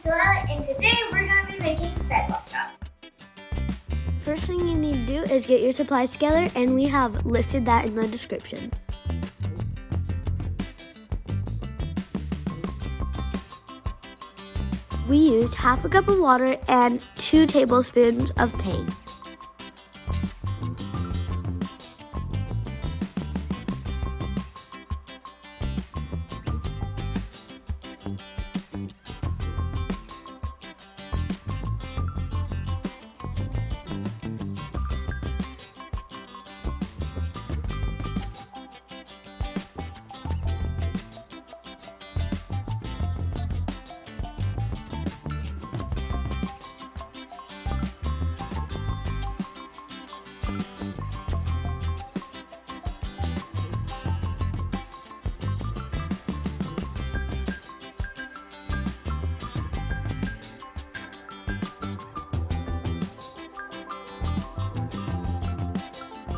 Lila, and today we're going to be making sidewalk chalk. First thing you need to do is get your supplies together, and we have listed that in the description. We used half a cup of water and 2 tablespoons of paint.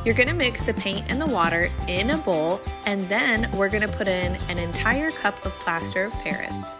You're gonna mix the paint and the water in a bowl, and then we're gonna put in an entire cup of plaster of Paris.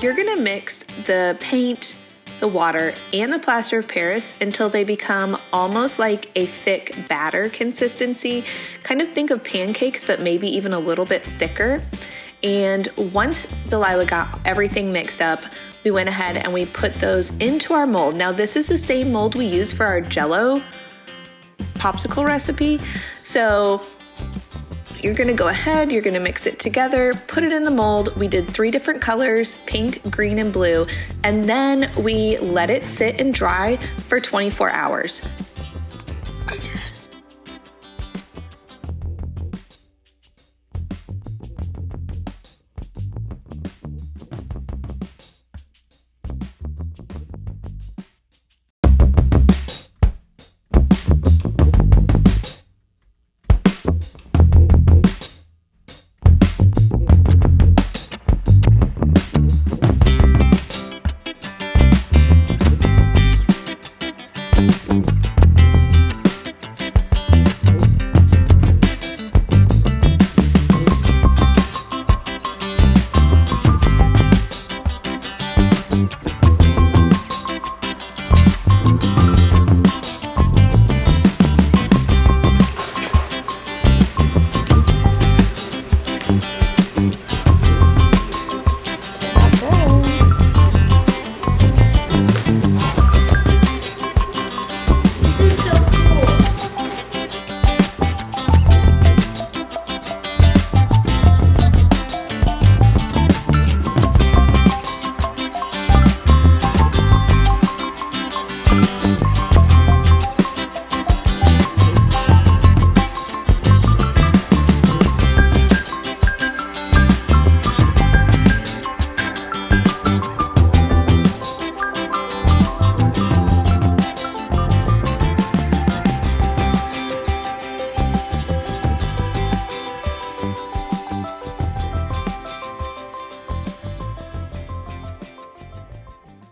You're gonna mix the paint, the water, and the plaster of Paris until they become almost like a thick batter consistency. Kind of think of pancakes, but maybe even a little bit thicker. And once Delilah got everything mixed up, we went ahead and we put those into our mold. Now this is the same mold we use for our Jell-O popsicle recipe. So you're gonna go ahead, you're gonna mix it together, put it in the mold. We did 3 different colors, pink, green, and blue, and then we let it sit and dry for 24 hours.